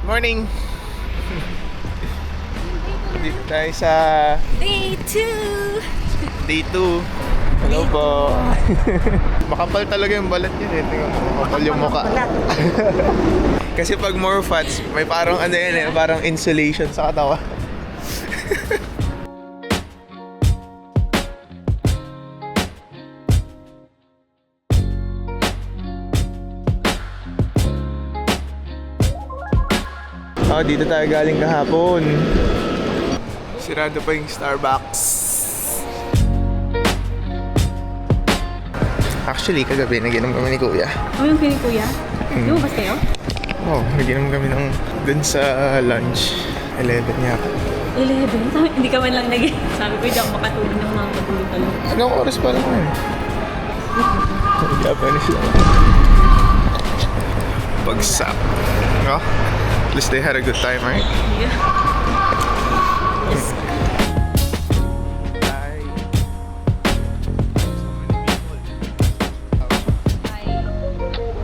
Morning! Dito tayo sa Day 2! Day 2. Hello po. Makapal talaga yung balat niya eh. Tingnan mo, makapal yung mukha. Kasi pag more fats, may parang ano yun eh, parang insulation sa katawan. Oh, dito tayo galing kahapon. Sirado pa yung Starbucks. Actually, kagabi naginom kami ni Kuya. Oh, yung kini Kuya? Lumabas kayo? Oh, naginom kami ng dun sa lunch. 11 niya ako. 11? Hindi ka man lang sabi ko, hindi ako makatulog ng mga katulog-talog. Anong oras pa lang eh? Japanese lang. Bagsak. No? At least they had a good time, right? Yeah. Yes.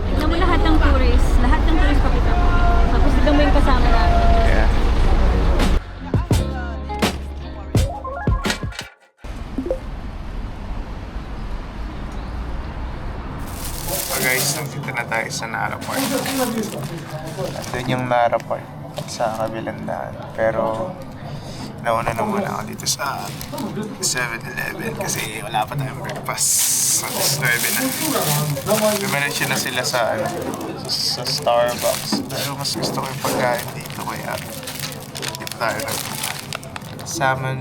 Tignan mo lahat ng tourists. Lahat ng tourists pakita mo. Tapos tignan mo yung kasama namin. Yeah. So guys, nandito na tayo sa Nara Park. Andun yung Nara Park sa kabilang daan. Pero nauna na muna ako dito sa 7-Eleven kasi wala pa tayong breakfast. Alas 9 na. Dumiretso na sila sa, sa Starbucks. Pero mas gusto ko yung pagkain dito kaya dito tayo nag salmon.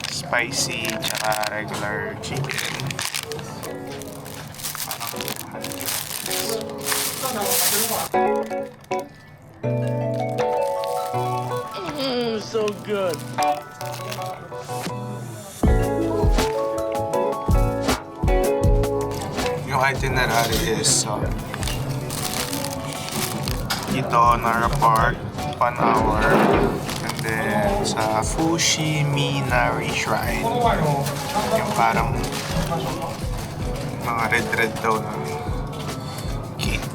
Spicy, tsaka regular chicken. So good. Yung itinerary is dito, Nara Park, 1 hour. And then sa Fushimi-Inari Shrine. Yung parang mga red daw na gate.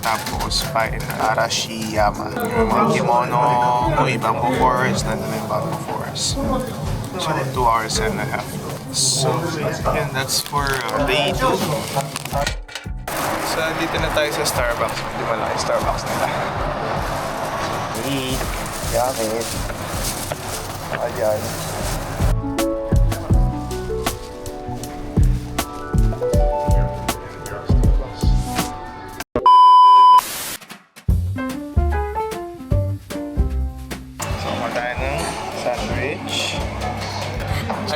Tapos pa in Arashiyama. Yung mga kimono, o ibang forest, nandun yung Bamboo Forest. So 2 hours and a half. So yan, that's for day 2. So dito na tayo sa Starbucks. Hindi malaki Starbucks nila. Eat. Gamit. Ayan.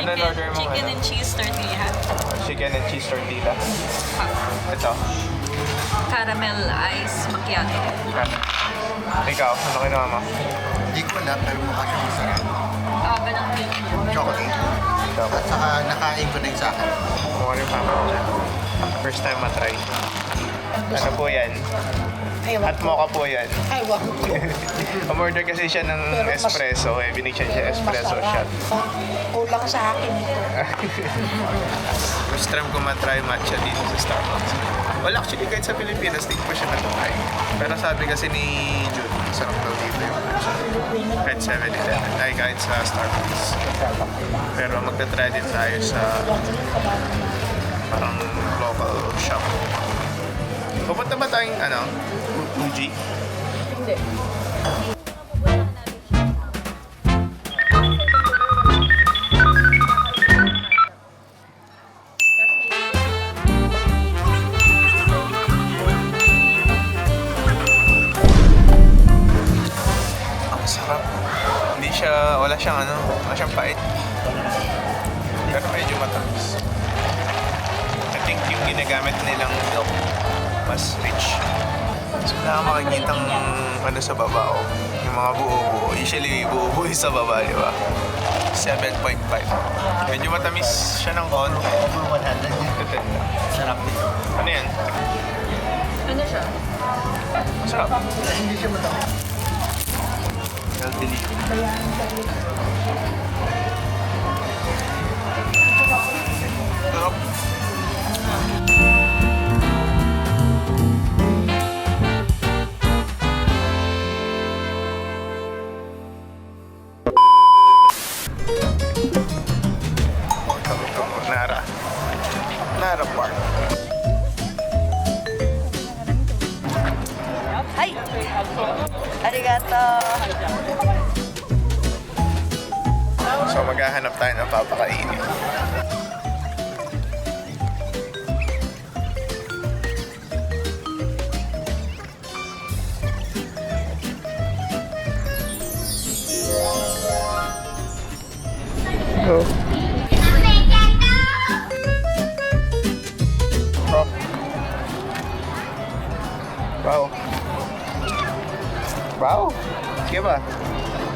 Ano order mo? Chicken and cheese tortilla. Chicken and cheese tortilla. Ito. Caramel ice macchiato. Ikaw, ano kinuha mo? Hindi ko alam, pero mukha siyang masarap. Ganang cake. Chocolate. At saka nakain ko na yung sa akin. Kung ano yung papa ko dyan. First time matry. Ano po yan? At mocha po yan. Ay, wag. Umorder kasi siya ng espresso. Binigyan siya espresso shot. Kulang sa akin ito. First time ko matry matcha dito sa Starbucks. Well, actually, kahit sa Pilipinas, di ko pa siya natry. Pero sabi kasi ni June, sarap daw dito yung matcha. Kahit 7-Eleven, ay kahit sa Starbucks. Pero magta-try din tayo sa parang local shop. Pupunta ba tayong, Fuji? Hindi. Ang sarap. Wala siyang pait. Pero medyo matamis. I think yung ginagamit nilang milk mas rich. So wala kang makikitang sa baba yung mga buo-buo. Usually buo-buo yung sa baba, di ba? 7.5. Medyo matamis siya ng konti. Over 100 yun. Sarap dito. Ano yan? Ano siya? Masarap. Hindi siya matamis. Healthy living. Sarap. So maghahanap tayo ng papakainin. Go. Rock. Wow. Wow. Sige ba?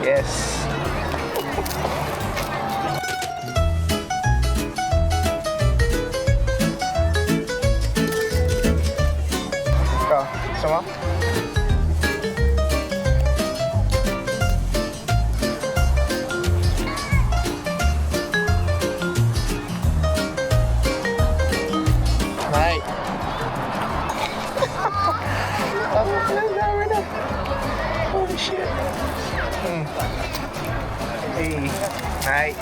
Yes. Ikaw, gusto mo? Right. Holy shit. Hey. Night.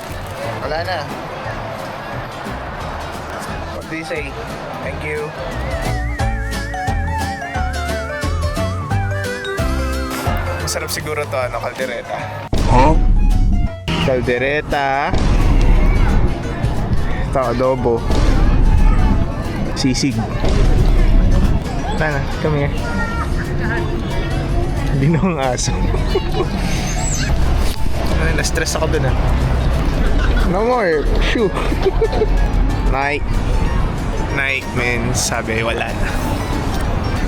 Wala na. What do you say? Thank you. Masarap siguro to, kaldereta. Huh? Kaldereta. Ito, adobo. Sisig. Tana, come here. Binong aso. Ay, na-stress ako dun ah. No more. Shoo. Night. Night means sabi wala na.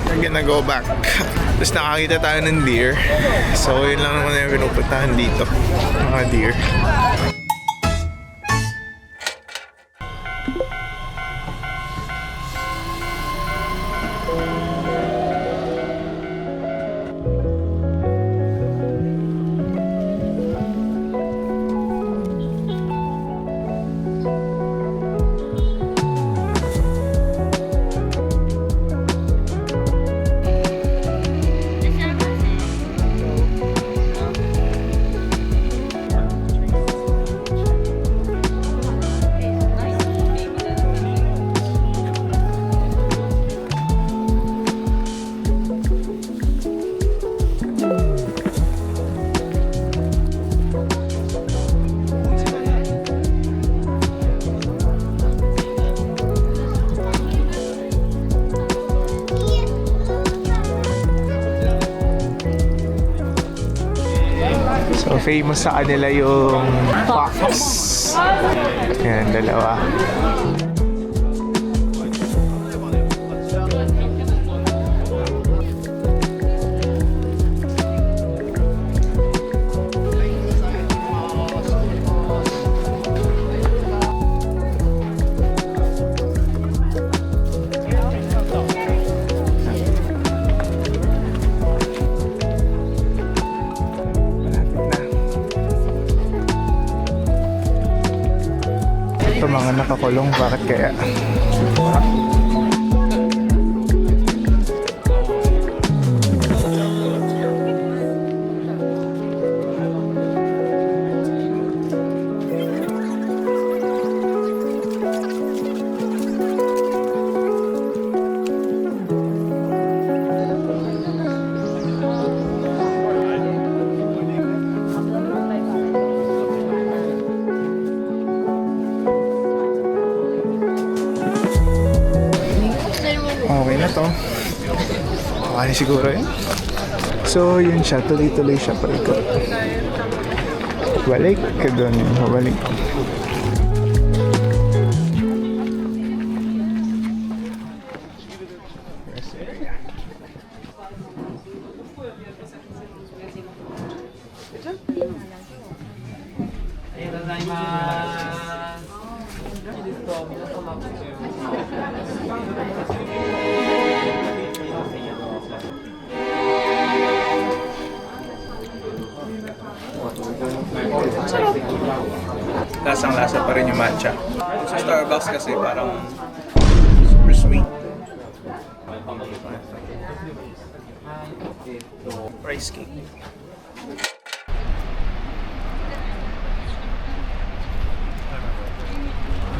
We're gonna go back. Tapos nakakita tayo ng deer. So yun lang naman yung pinupuntahan dito. Mga deer. So, famous sa kanila yung fox. Yan, dalawa. Ito mga nakakulong, bakit kaya? Okay na to. Okay siguro yun. So yun siya, tuloy-tuloy siya palikot. Balik ka doon, babalik. Lasang-lasa pa rin yung matcha. Sa Starbucks kasi parang super sweet. Rice cake.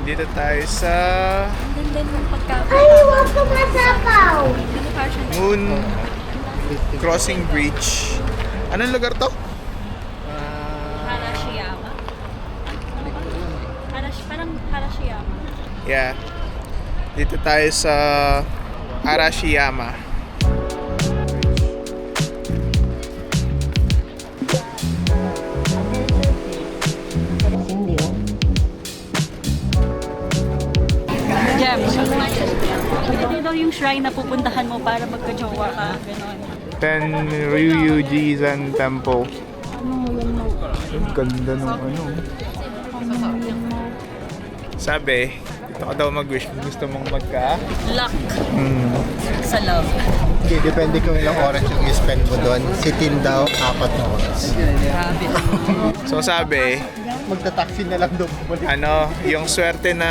Dito tayo sa Ganda ng pagkakita. Ay, huwag ka masapaw! Moon Crossing Bridge Anong lugar to? Harashiyama. Parang Harashiyama. Yeah. Dito tayo sa Arashiyama. Jem, ito daw yung shrine na pupuntahan mo para magka-jowa ka. Ganon. Tenryuji-san Temple. Ang ganda ng ano. Sabi, dito ka daw mag-wish kung gusto mong magka. Luck sa love. Okay, depende kung ilang oras yung i-spend mo doon. Sitin daw, 4 na oras. Grabe. So sabi, Magta-taxi na lang doon. ano, yung swerte na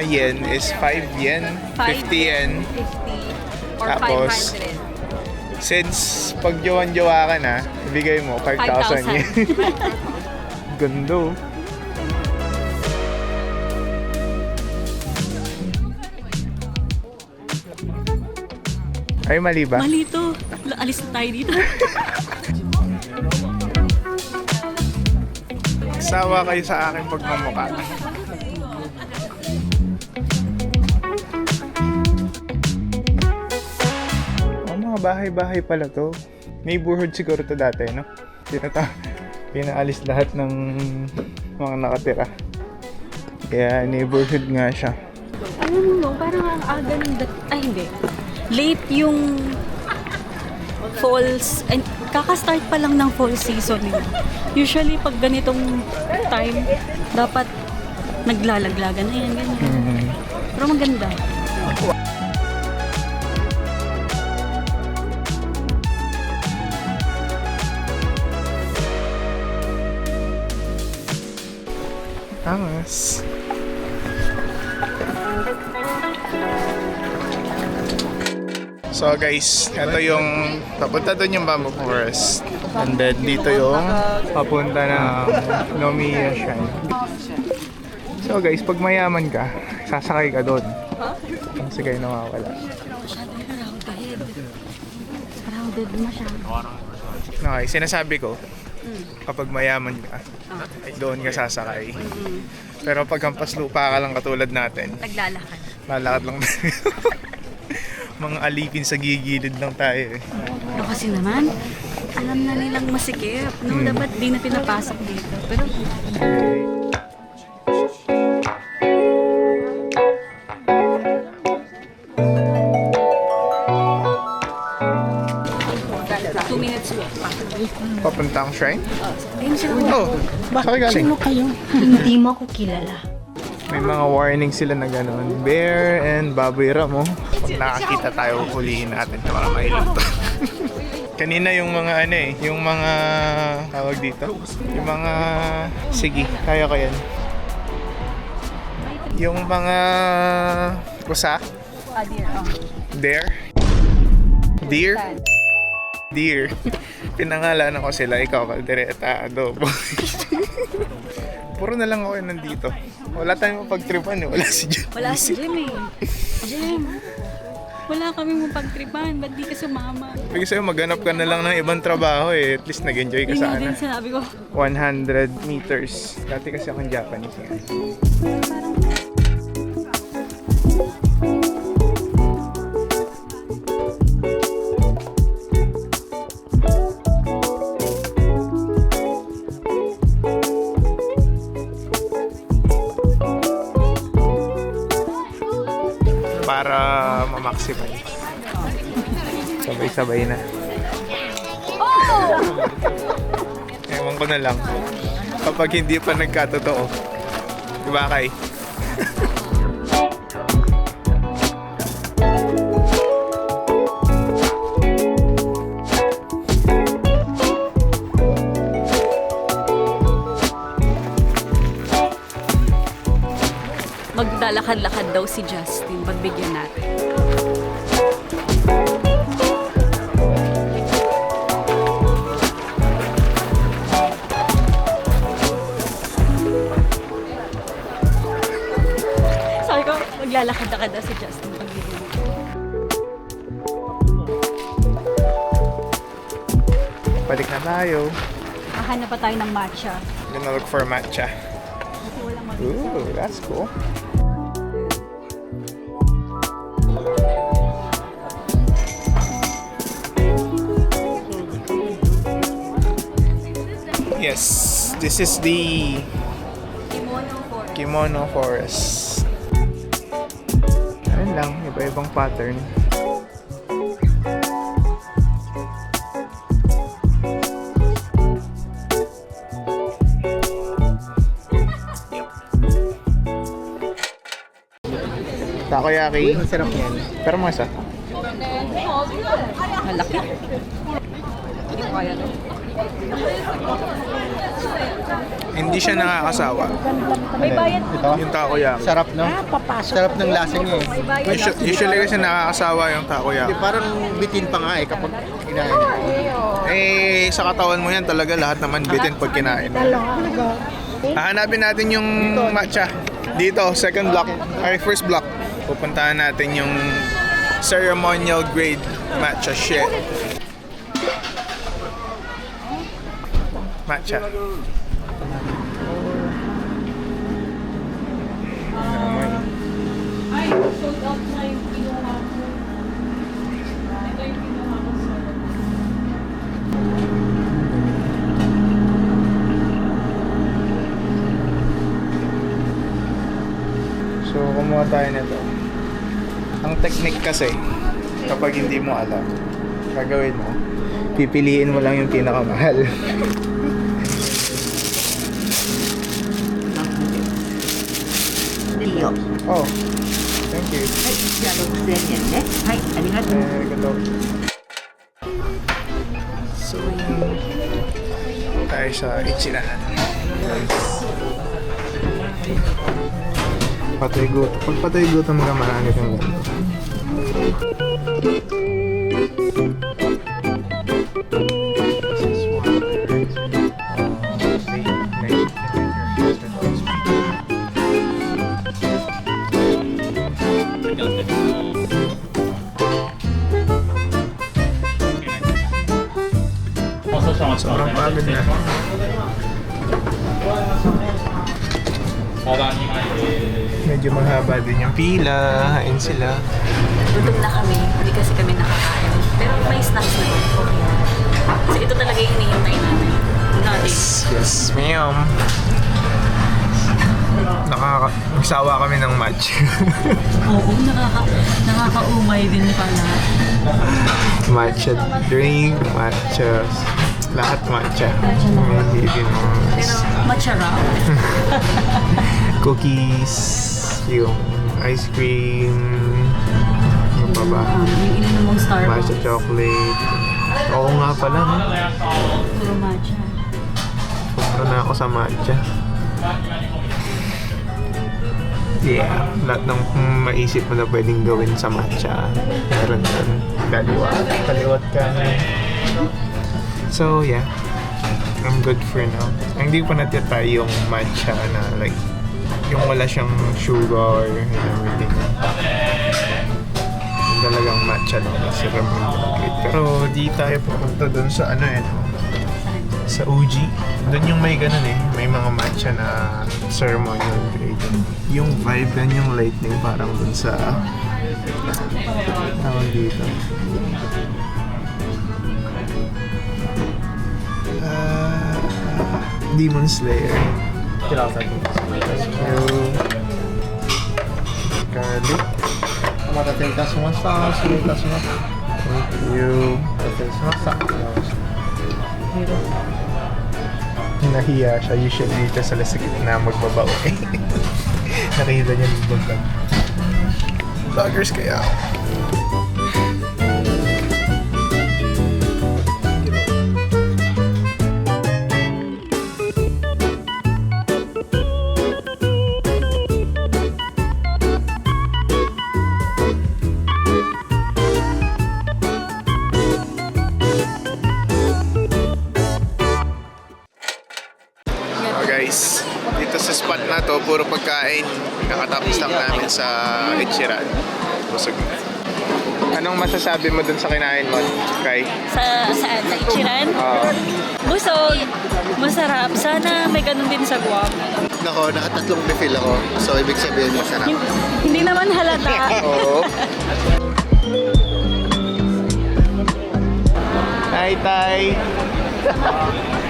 yen is 5 yen, 50 yen. 50 or Tapos, 500. Since pag jowa ka na, ibigay mo 5,000 yen. Ganda. Ay, mali ba? Mali to. Alis na tayo dito. Sawa kayo sa akin pagmamukha. Oh, mga bahay-bahay pala to. Neighborhood siguro to dati, no? Pinaalis lahat ng mga nakatira. Kaya neighborhood nga siya. Alam mo, parang ang aga ng ay hindi. Late yung falls, and kaka-start pa lang ng fall season. Usually, pag ganitong time, dapat naglalaglagan na yan, ganyan. Pero maganda. Angas. So guys, ito yung papunta doon yung bamboo forest. And then dito yung papunta ng Nomiya Shrine. So guys, pag mayaman ka, sasakay ka doon. Kasi kayo nawawala. Masyadong crowded. Crowded masyado. Okay, sinasabi ko, kapag mayaman ka, doon ka sasakay. Pero pag hampas lupa ka lang katulad natin, Naglalakad. lalakad lang tayo. Mga alipin sa gigilid lang tayo eh. Pero kasi naman, alam na nilang masikip. No, dapat di na pinapasok dito. Pero two minutes walk pa. Papuntang shrine? Ayun siya. Oh, saan ka galing? kayo? Hindi mo ako kilala. May mga warning sila na gano'n. Bear and baboy ram, oh. Pag nakakita tayo, hulihin natin para mailog to. Kanina yung mga ano eh, yung mga tawag dito, yung mga sige, kaya ko yan. Yung mga kusa, deer, deer, deer. Pinangalanan ko sila, ikaw, kaldereta, adobo. Puro na lang ako nandito. Wala tayong mapagtripan eh. Wala si Jim. Wala si Jim eh. Jim, wala kami mapagtripan. Ba't di ka sumama? Sabi ko sa'yo, maghanap ka na lang ng ibang trabaho eh. At least nag-enjoy ka Yun nga sana. din sinabi ko. 100 meters. Dati kasi akong Japanese nga. Para ma-maximize. Sabay-sabay na. Ewan ko na lang. Kapag hindi pa nagkatotoo. Diba kay? Maglalakad-lakad daw si Justin. Pagbigyan natin. Sabi ko, maglalakad-lakad daw si Justin. Pagbigyan natin. Balik na tayo. Hahanap pa tayo ng matcha. Gonna look for matcha. Kasi walang Ooh, that's cool. Yes, this is the Kimono Forest. Ayun lang, iba-ibang pattern. Takoyaki. Masarap yan. Pero mo isa. Malaki. Hindi ko kaya. Hindi siya nakakasawa. May bayad. Ito. Yung takoyaki. Sarap, no? Sarap ng lasa niya eh. Usually kasi nakakasawa yung Hindi, takoyaki. parang bitin pa nga eh kapag kinain. Eh, sa katawan mo yan talaga lahat naman bitin pag kinain. Hahanapin natin yung matcha. Dito, second block. Ay, first block. Pupuntahan natin yung ceremonial grade matcha shit. Matcha. Ay, sold out na yung kinuha ko. Ito yung kinuha ko, sir. So, kumuha tayo nito. Ang technique kasi, kapag hindi mo alam, gagawin mo, pipiliin mo lang yung pinakamahal. Oh, thank you. じゃあ6000円ね。はい、ありがとう。 Arigato. So, tayo sa Ichiran. Patay gutom. Pag patay gutom ka, marami kang ganito. Sobrang pagod na. Medyo mahaba din yung pila. Hain sila. Gutom na kami. Hindi kasi kami nakakain. Pero may snacks na yun. Okay na. Kasi ito talaga yung hinihintay namin. Natin. Yes, ma'am. Nagsawa kami ng match. Oo, nakakaumay din pala. Matcha drink, matcha, lahat matcha. Hindi din Pero matcha raw. cookies, yung ice cream, ano pa ba? Yung ininom mong Starbucks. Matcha chocolate. Oo nga pala, no? Puro matcha. Pumunta na ako sa matcha. Yeah, lahat ng maisip mo na pwedeng gawin sa matcha. Meron doon. Kaliwat ka. So, yeah. I'm good for now. Hindi ko pa natitry yung matcha na like, yung wala siyang sugar and everything. Yung talagang matcha lang. Ceremonial grade. Pero di tayo pupunta doon sa ano eh. Sa OG. Doon yung may ganun eh. May mga matcha na ceremonial grade. Yung vibe yan, yung lightning parang dun sa tawag dito. Demon Slayer. Garlic. お待たせいたしました。失礼いたします。 Thank you. お待たせしました。 Nahiya siya. Usually dito sa lasakit na magbabaw eh. Nakita niya yung vlog. Vloggers kaya ako. Guys, dito sa spot na to, puro pagkain. Nakatapos lang namin sa Ichiran. Busog na. Anong masasabi mo dun sa kinain mo, Kai? Saan? Sa Ichiran? Busog. Masarap. Sana may ganun din sa Guam. Nako, nakatatlong refill ako. So, ibig sabihin masarap. Hindi naman halata. Oo. Hi, Tay.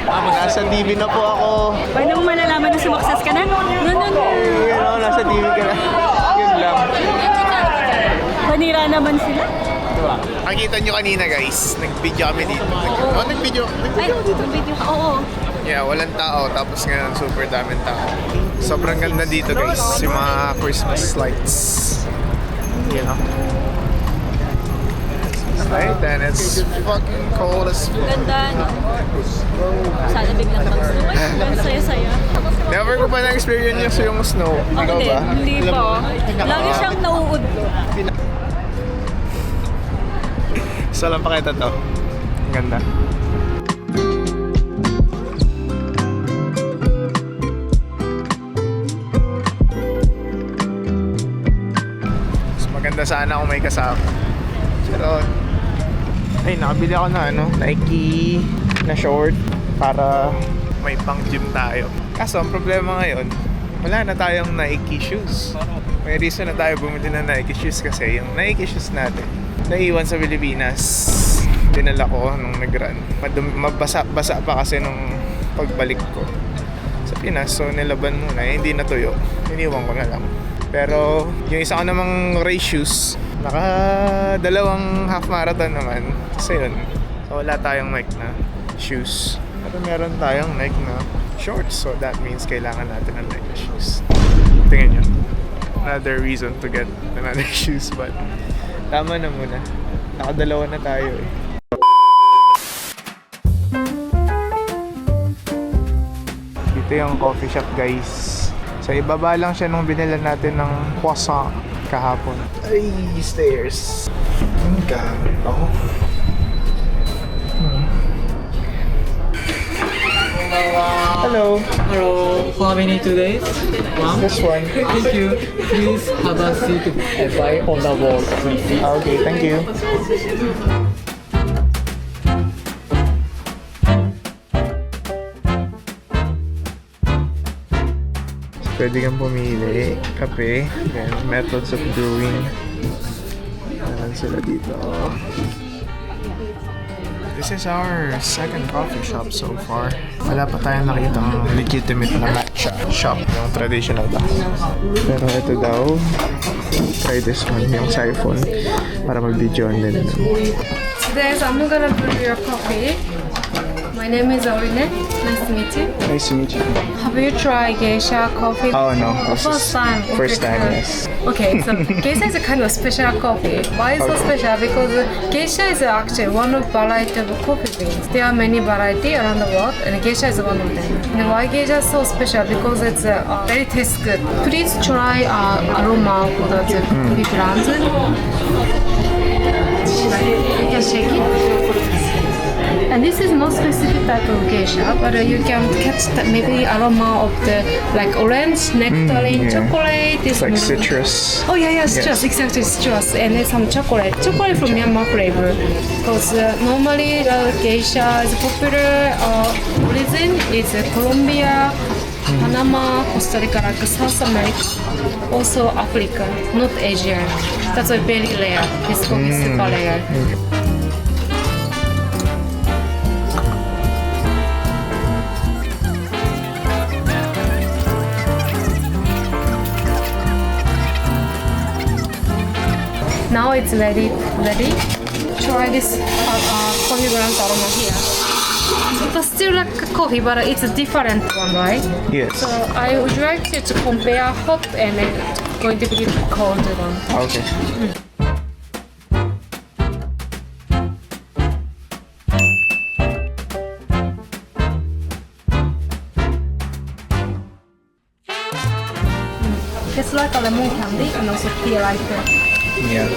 Nasa TV na po ako. Paano mo malalaman na sumakses ka na? No. Nasa TV ka na. Yun lang. Panira naman sila. Diba? Nakita nyo kanina guys, nag-video kami dito. Nag-video Dito video ka. Oo. Yeah, walang tao. Tapos ngayon, super daming tao. Sobrang ganda dito guys. Yung mga Christmas lights. You know? Right? And it's fucking cold as fuck. Ganda, no? Sana biglang mag-snow. Ang saya-saya. Never ko pa na-experience yung snow. Ikaw Hindi, ba? hindi pa. Lagi siyang nauud. Isa lang pakita to. Ang ganda. Mas maganda sana kung may kasama. Pero, ay, nakabili ako na Nike na short para may pang gym tayo. Kaso, ang problema ngayon, wala na tayong Nike shoes. May reason na tayo bumili ng Nike shoes kasi yung Nike shoes natin naiwan sa Pilipinas. Dinala ko nung nag-run. Mabasa-basa pa kasi nung pagbalik ko sa Pinas. So nilaban muna, hindi natuyo. Iniwan ko na lang. Pero yung isa ko namang race shoes, naka-2 half marathon naman. Kasi yun, so wala tayong Nike na shoes. Pero meron tayong Nike na shorts. So that means kailangan natin ng Nike shoes. Tingnan nyo. Another reason to get another shoes, but tama na muna. Naka-2 na tayo eh. Dito yung coffee shop guys. Sa ibaba lang siya nung binilan natin ng croissant kahapon. Ay, stairs. Ang gamit ako. Hello. Hello, how many today? One? This one. Thank you. Please have a seat by on the wall. Please. Okay, thank you. Pwede kang pumili, kape, then methods of brewing. Meron sila dito. This is our second coffee shop so far. Wala pa tayong nakitang legitimate na matcha shop, yung traditional ba. Pero ito daw, try this one, yung siphon, para mag-video and then Today, I'm gonna brew your coffee. My name is Orine. Nice to meet you. Nice to meet you. Have you tried geisha coffee? Oh no, this First is time. first Okay, time, good. yes. Okay, so geisha is a kind of special coffee. Why is so special? Because geisha is actually one of variety of coffee beans. There are many variety around the world, and geisha is one of them. And why geisha is so special? Because it's very tastes good. Please try aroma for the coffee brands. You can shake it. And this is not specific type of geisha, but you can catch maybe aroma of the like orange, nectarine, yeah. chocolate. This It's like maybe- citrus. Oh yeah, citrus, exactly citrus, and then some chocolate from Myanmar flavor. Because normally the geisha is popular origin is Colombia, Panama, Costa Rica, like South America, also Africa, not Asia. That's why very rare. This coffee is super rare. Now it's ready. Try this coffee brand aroma here. It's still like coffee, but it's a different one, right? Yes. So I would like you to compare hot and going to be cold one. Okay. It's like a lemon candy and also feel like Yeah.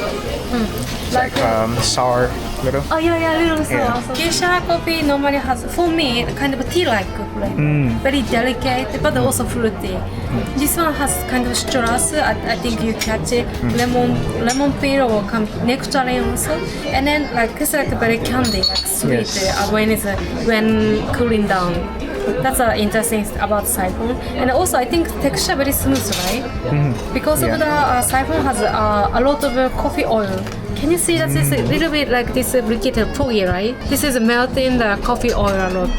Like sour. Little? Oh, yeah, little so Yeah. also. Geisha coffee normally has, for me, kind of tea-like flavor. Very delicate, but also fruity. This one has kind of citrus. I think you catch it. Lemon peel or nectarine also. And then like it's like very candy, like sweet Yes. when cooling down. That's interesting about siphon. And also I think texture very smooth, right? Because of the siphon has a lot of coffee oil. Can you see that it's a little bit like this briquette foggy, right? This is melting the coffee oil a lot.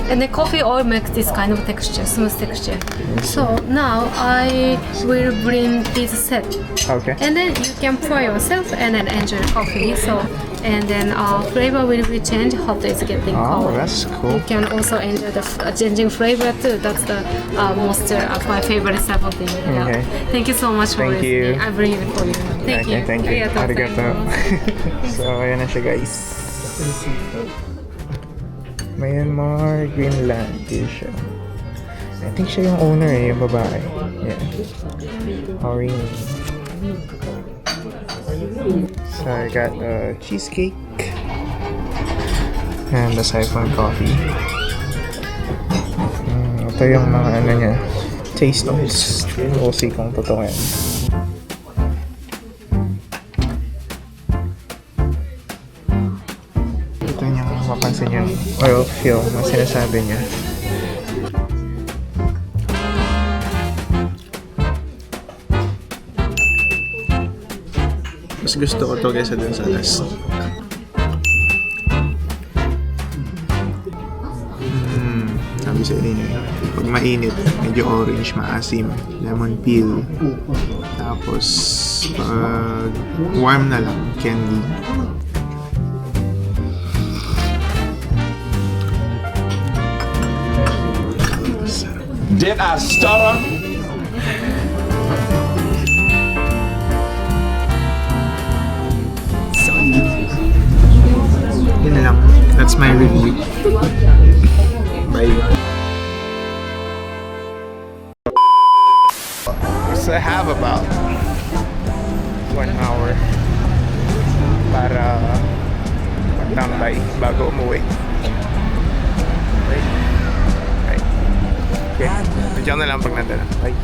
And the coffee oil makes this kind of texture, smooth texture. So now I will bring this set. Okay. And then you can pour yourself and then enjoy coffee. So, and then flavor will be changed. Hot is getting Oh, cold. that's cool. You can also enjoy the changing flavor too. That's the most my favorite type of thing. Yeah. Okay. Thank you so much for Thank you. listening. I bring it for you. Thank Okay, you. thank you. Arigatou. So, ayan na siya guys. Myanmar, Greenland siya. I think siya yung owner yung babae. Yeah. Maureen. So, I got a cheesecake. And the siphon coffee. Ito yung mga ano niya. Taste notes. We'll see kung totoo yan. Ito niyang mapansin yung oil fill na sinasabi niya. Mas gusto ko to kaysa dun sa last. Sabi sa inyo, pag mainit, medyo orange, maasim, lemon peel. Tapos, pag warm na lang, candy. Did I stutter? Yun lang. That's my review. Bye. So I have about 1 hour para magtambay bago umuwi. Right. Okay. Diyan na lang pag nandun na. Bye.